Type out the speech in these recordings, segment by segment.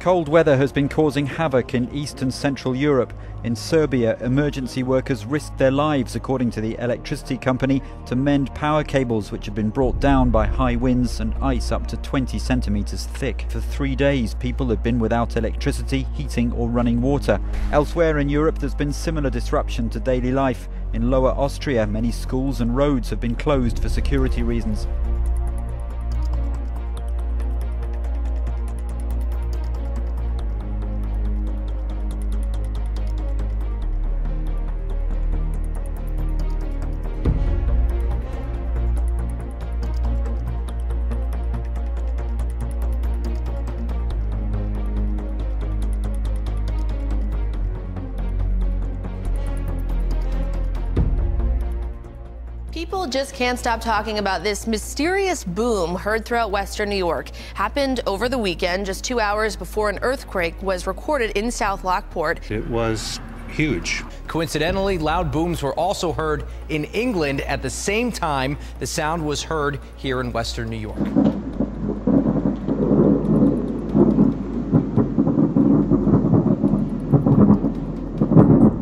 Cold weather has been causing havoc in East and Central Europe. In Serbia, emergency workers risked their lives, according to the electricity company, to mend power cables which had been brought down by high winds and ice up to 20 centimetres thick. For 3 days, people have been without electricity, heating or running water. Elsewhere in Europe, there's been similar disruption to daily life. In Lower Austria, many schools and roads have been closed for security reasons. People just can't stop talking about this mysterious boom heard throughout western New York. Happened over the weekend, just 2 hours before an earthquake was recorded in South Lockport. It was huge. Coincidentally, loud booms were also heard in England at the same time the sound was heard here in western New York.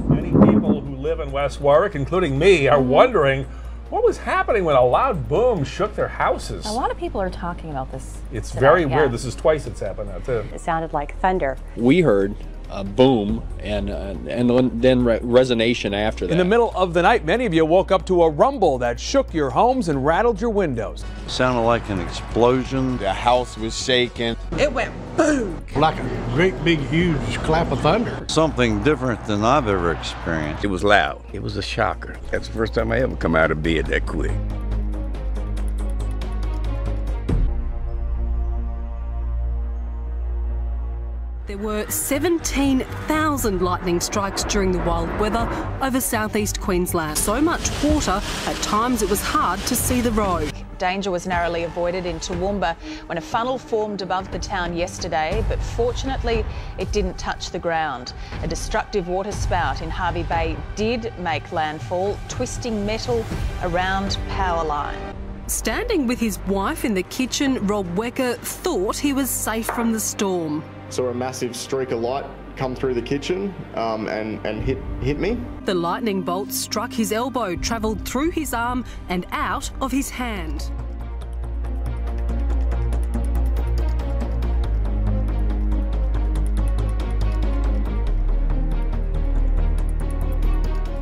Many people who live in West Warwick, including me, are wondering what was happening when a loud boom shook their houses. A lot of people are talking about this. It's very weird. This is twice it's happened now, too. It sounded like thunder. We heard a boom and then resonation after that. In the middle of the night, many of you woke up to a rumble that shook your homes and rattled your windows. It sounded like an explosion. The house was shaking. It went boom. Like a great big huge clap of thunder. Something different than I've ever experienced. It was loud. It was a shocker. That's the first time I ever come out of bed that quick. There were 17,000 lightning strikes during the wild weather over southeast Queensland. So much water, at times it was hard to see the road. Danger was narrowly avoided in Toowoomba when a funnel formed above the town yesterday, but fortunately it didn't touch the ground. A destructive water spout in Hervey Bay did make landfall, twisting metal around power line. Standing with his wife in the kitchen, Rob Wecker thought he was safe from the storm. Saw a massive streak of light come through the kitchen and hit me. The lightning bolt struck his elbow, travelled through his arm and out of his hand.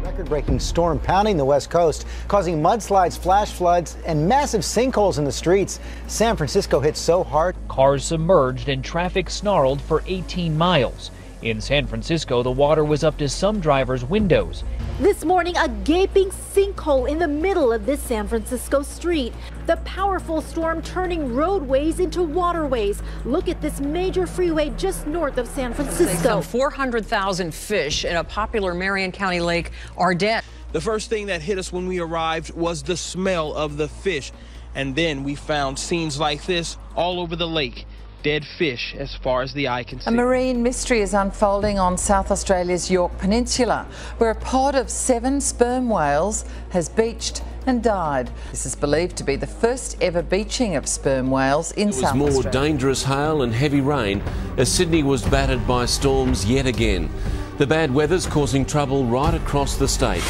Record-breaking storm pounding the west coast, causing mudslides, flash floods, and massive sinkholes in the streets. San Francisco hit so hard. Cars submerged and traffic snarled for 18 miles. In San Francisco, the water was up to some drivers' windows. This morning, a gaping sinkhole in the middle of this San Francisco street. The powerful storm turning roadways into waterways. Look at this major freeway just north of San Francisco. Some 400,000 fish in a popular Marion County lake are dead. The first thing that hit us when we arrived was the smell of the fish. And then we found scenes like this all over the lake. Dead fish as far as the eye can see. A marine mystery is unfolding on South Australia's Yorke Peninsula, where a pod of 7 sperm whales has beached and died. This is believed to be the first ever beaching of sperm whales in South Australia. It was more dangerous hail and heavy rain as Sydney was battered by storms yet again. The bad weather's causing trouble right across the state.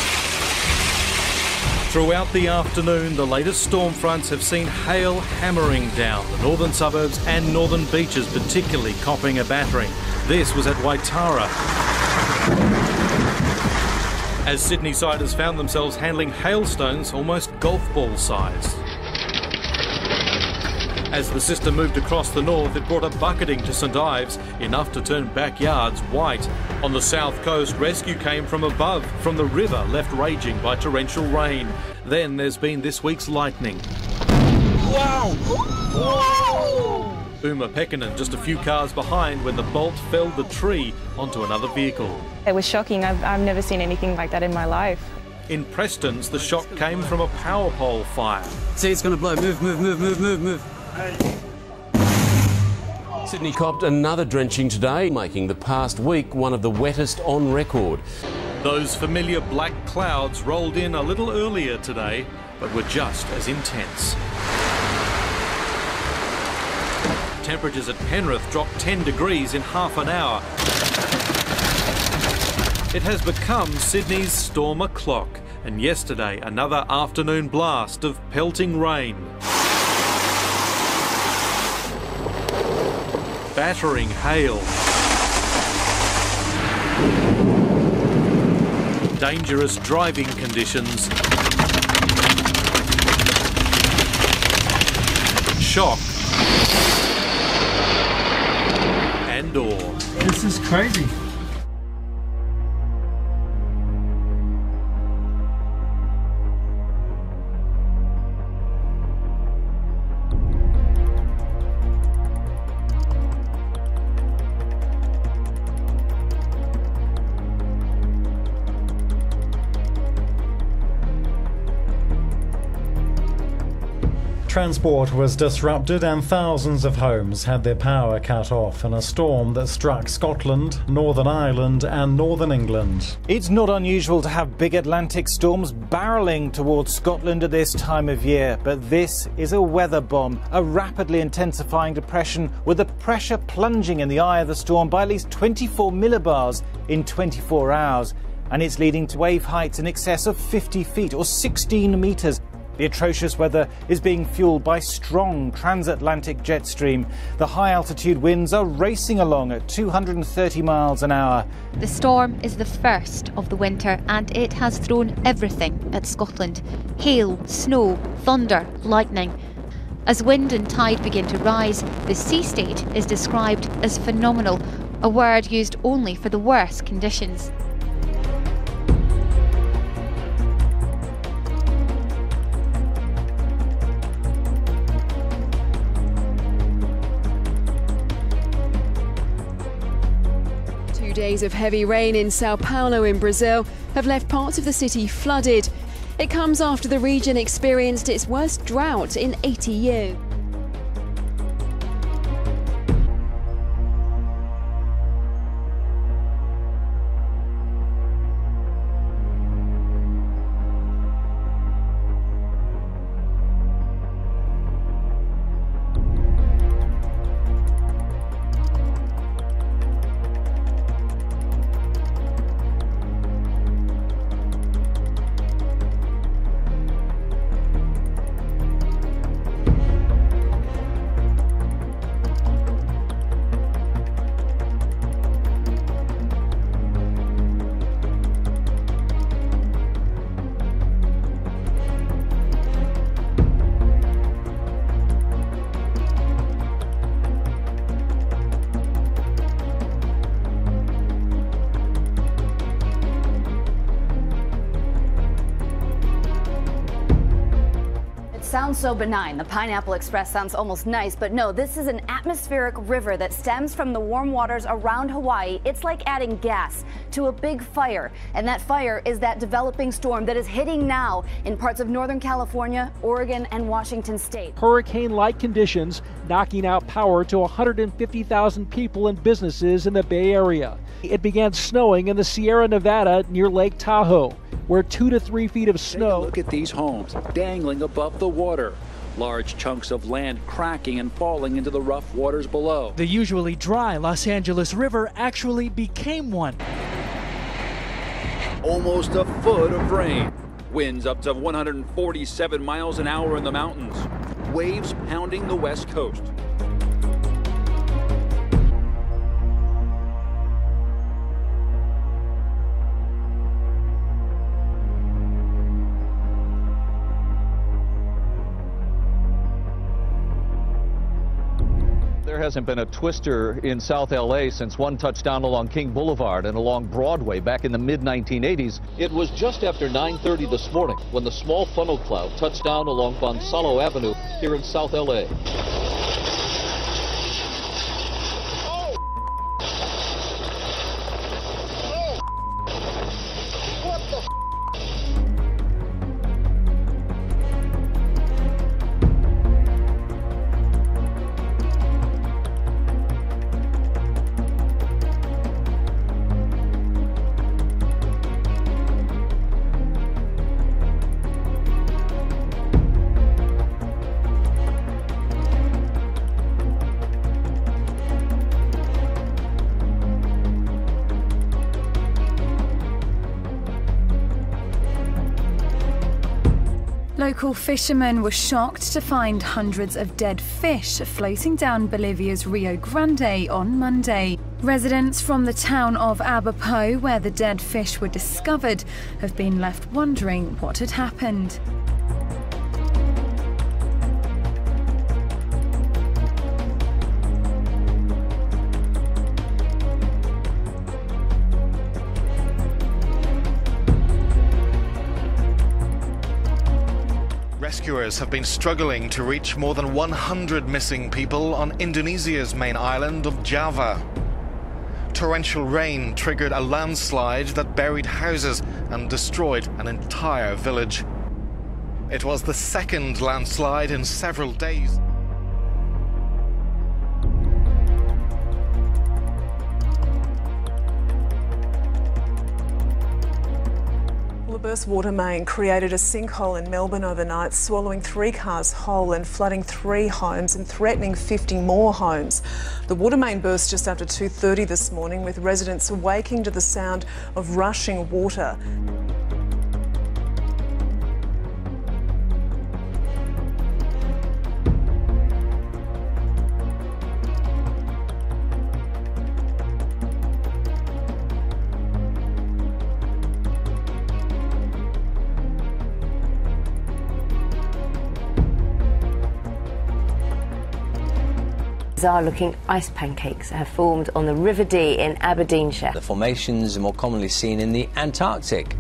Throughout the afternoon, the latest storm fronts have seen hail hammering down the northern suburbs and northern beaches, particularly copping a battering. This was at Waitara, as Sydney-siders found themselves handling hailstones almost golf ball size. As the system moved across the north, it brought a bucketing to St Ives, enough to turn backyards white. On the south coast, rescue came from above, from the river left raging by torrential rain. Then there's been this week's lightning. Wow! Whoa! Uma Pekkanen just a few cars behind when the bolt felled the tree onto another vehicle. It was shocking. I've never seen anything like that in my life. In Preston's, the shock came from a power pole fire. See, it's going to blow. Move, move, move, move, move, move. Sydney copped another drenching today, making the past week one of the wettest on record. Those familiar black clouds rolled in a little earlier today, but were just as intense. Temperatures at Penrith dropped 10 degrees in half an hour. It has become Sydney's storm o'clock, and yesterday another afternoon blast of pelting rain. Battering hail. Dangerous driving conditions. Shock. And awe. This is crazy. Transport was disrupted and thousands of homes had their power cut off in a storm that struck Scotland, Northern Ireland and Northern England. It's not unusual to have big Atlantic storms barrelling towards Scotland at this time of year, but this is a weather bomb, a rapidly intensifying depression with the pressure plunging in the eye of the storm by at least 24 millibars in 24 hours. And it's leading to wave heights in excess of 50 feet or 16 metres. The atrocious weather is being fueled by strong transatlantic jet stream. The high-altitude winds are racing along at 230 miles an hour. The storm is the first of the winter and it has thrown everything at Scotland. Hail, snow, thunder, lightning. As wind and tide begin to rise, the sea state is described as phenomenal, a word used only for the worst conditions. Days of heavy rain in Sao Paulo in Brazil have left parts of the city flooded. It comes after the region experienced its worst drought in 80 years. Sounds so benign. The Pineapple Express sounds almost nice, but no, this is an atmospheric river that stems from the warm waters around Hawaii. It's like adding gas to a big fire, and that fire is that developing storm that is hitting now in parts of Northern California, Oregon, and Washington state. Hurricane-like conditions knocking out power to 150,000 people and businesses in the Bay Area. It began snowing in the Sierra Nevada near Lake Tahoe, where 2 to 3 feet of snow. Look at these homes dangling above the water. Large chunks of land cracking and falling into the rough waters below. The usually dry Los Angeles River actually became one. Almost a foot of rain. Winds up to 147 miles an hour in the mountains. Waves pounding the west coast. There hasn't been a twister in South LA since one touchdown along King Boulevard and along Broadway back in the mid-1980s. It was just after 9:30 this morning when the small funnel cloud touched down along Gonzalo Avenue here in South LA. Local fishermen were shocked to find hundreds of dead fish floating down Bolivia's Rio Grande on Monday. Residents from the town of Abapo, where the dead fish were discovered, have been left wondering what had happened. Rescuers have been struggling to reach more than 100 missing people on Indonesia's main island of Java. Torrential rain triggered a landslide that buried houses and destroyed an entire village. It was the second landslide in several days. The burst water main created a sinkhole in Melbourne overnight, swallowing 3 cars whole and flooding 3 homes and threatening 50 more homes. The water main burst just after 2:30 this morning, with residents awaking to the sound of rushing water. Bizarre-looking ice pancakes have formed on the River Dee in Aberdeenshire. The formations are more commonly seen in the Antarctic.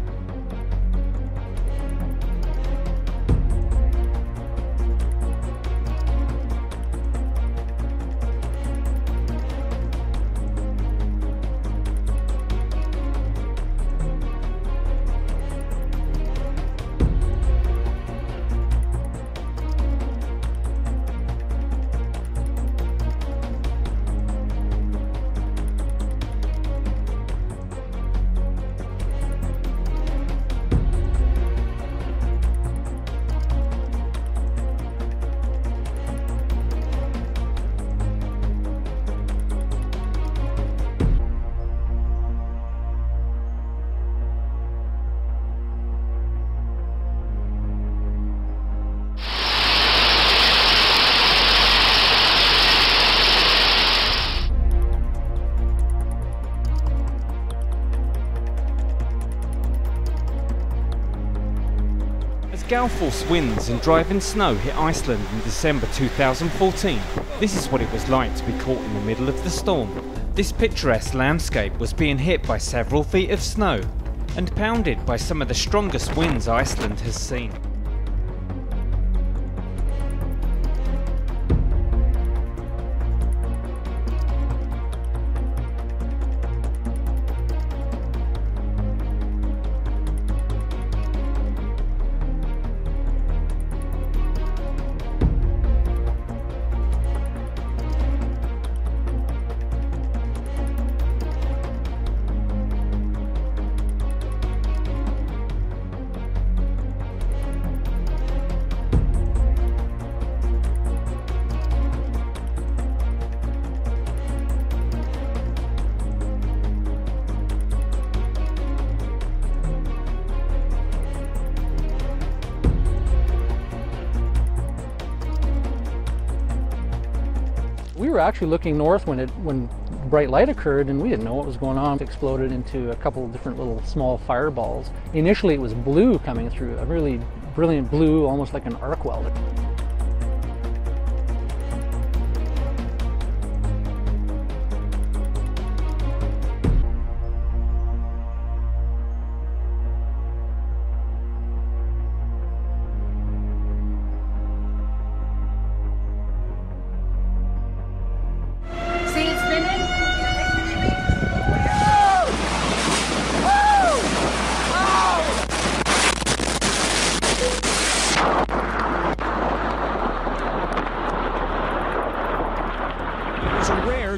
Gale force winds and driving snow hit Iceland in December 2014. This is what it was like to be caught in the middle of the storm. This picturesque landscape was being hit by several feet of snow and pounded by some of the strongest winds Iceland has seen. We were actually looking north when bright light occurred, and we didn't know what was going on. It exploded into a couple of different little small fireballs. Initially it was blue coming through, a really brilliant blue, almost like an arc welder.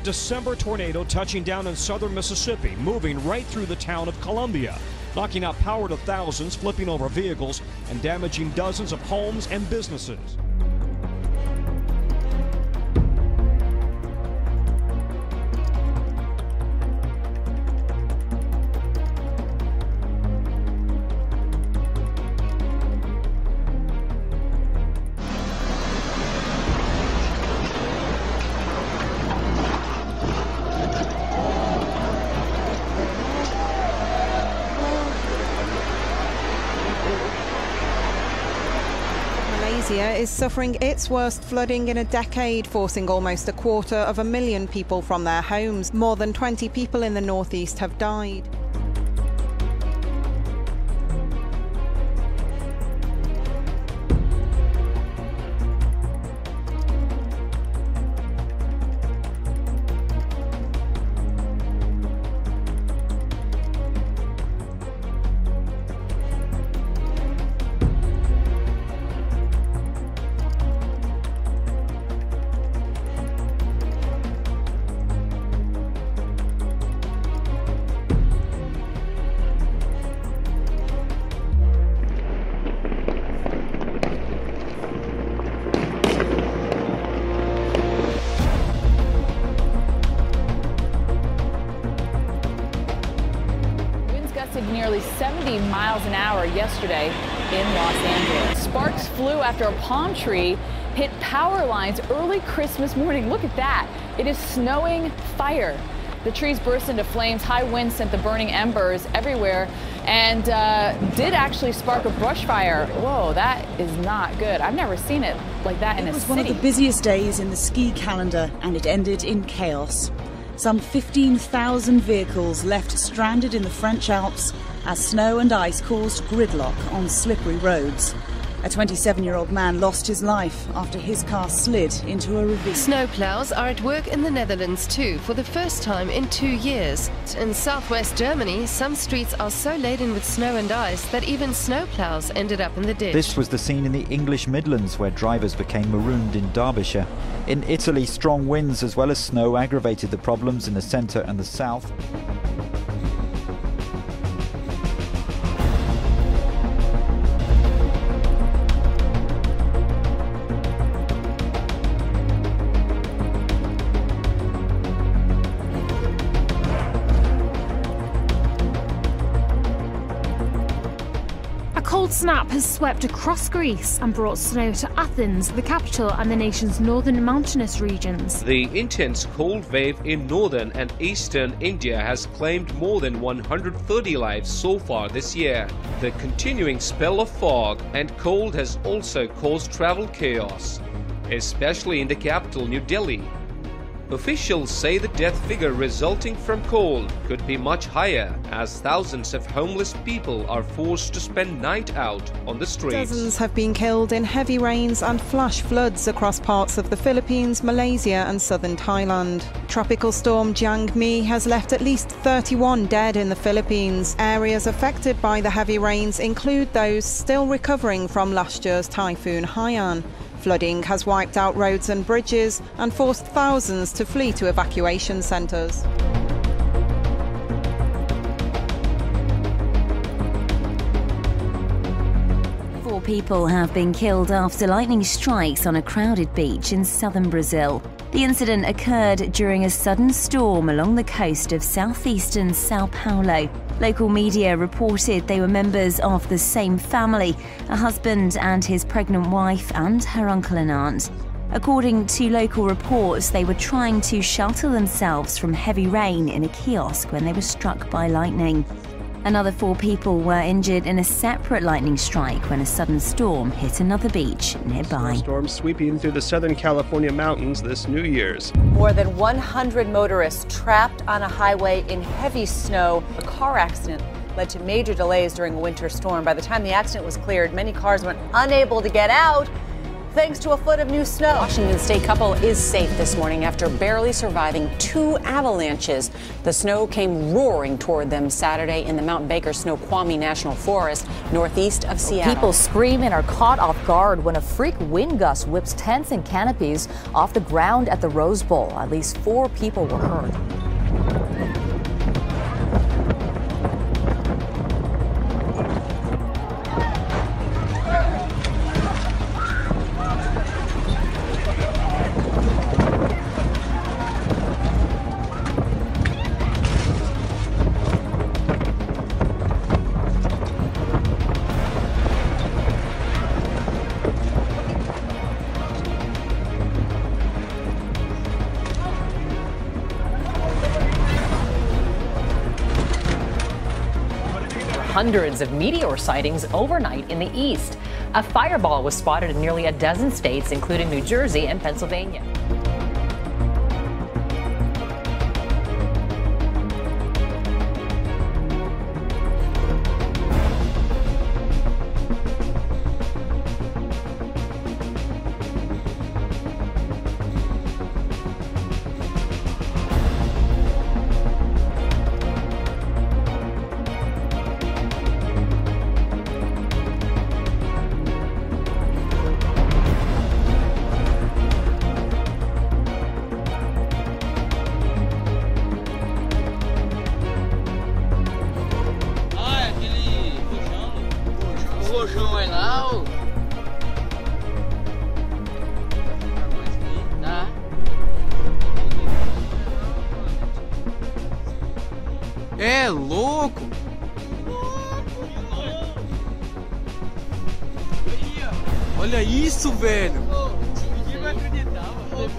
December tornado touching down in southern Mississippi, moving right through the town of Columbia, knocking out power to thousands, flipping over vehicles, and damaging dozens of homes and businesses. Indonesia is suffering its worst flooding in a decade, forcing almost 250,000 people from their homes. More than 20 people in the northeast have died. Nearly 70 miles an hour yesterday in Los Angeles. Sparks flew after a palm tree hit power lines early Christmas morning. Look at that. It is snowing fire. The trees burst into flames. High winds sent the burning embers everywhere and did actually spark a brush fire. Whoa, that is not good. I've never seen it like that in a city. It was one of the busiest days in the ski calendar, and it ended in chaos. Some 15,000 vehicles left stranded in the French Alps as snow and ice caused gridlock on slippery roads. A 27-year-old man lost his life after his car slid into a ravine. Snowplows are at work in the Netherlands too, for the first time in 2 years. In southwest Germany, some streets are so laden with snow and ice that even snowplows ended up in the ditch. This was the scene in the English Midlands, where drivers became marooned in Derbyshire. In Italy, strong winds as well as snow aggravated the problems in the centre and the south. Cold snap has swept across Greece and brought snow to Athens, the capital, and the nation's northern mountainous regions. The intense cold wave in northern and eastern India has claimed more than 130 lives so far this year. The continuing spell of fog and cold has also caused travel chaos, especially in the capital, New Delhi. Officials say the death figure resulting from cold could be much higher, as thousands of homeless people are forced to spend night out on the streets. Dozens have been killed in heavy rains and flash floods across parts of the Philippines, Malaysia and southern Thailand. Tropical storm Jiangmi has left at least 31 dead in the Philippines. Areas affected by the heavy rains include those still recovering from last year's typhoon Haiyan. Flooding has wiped out roads and bridges and forced thousands to flee to evacuation centres. 4 people have been killed after lightning strikes on a crowded beach in southern Brazil. The incident occurred during a sudden storm along the coast of southeastern Sao Paulo. Local media reported they were members of the same family, a husband and his pregnant wife and her uncle and aunt. According to local reports, they were trying to shelter themselves from heavy rain in a kiosk when they were struck by lightning. Another 4 people were injured in a separate lightning strike when a sudden storm hit another beach nearby. Storm sweeping through the Southern California mountains this New Year's. More than 100 motorists trapped on a highway in heavy snow. A car accident led to major delays during a winter storm. By the time the accident was cleared, many cars were unable to get out thanks to a foot of new snow. Washington State couple is safe this morning after barely surviving 2 avalanches. The snow came roaring toward them Saturday in the Mount Baker Snoqualmie National Forest, northeast of Seattle. People scream and are caught off guard when a freak wind gust whips tents and canopies off the ground at the Rose Bowl. At least 4 people were hurt. Hundreds of meteor sightings overnight in the east. A fireball was spotted in nearly a dozen states, including New Jersey and Pennsylvania. É louco! Olha isso, velho! Ninguém vai acreditar, mano.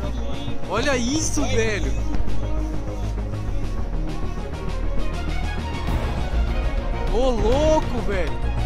Olha isso, velho! Ô louco, velho!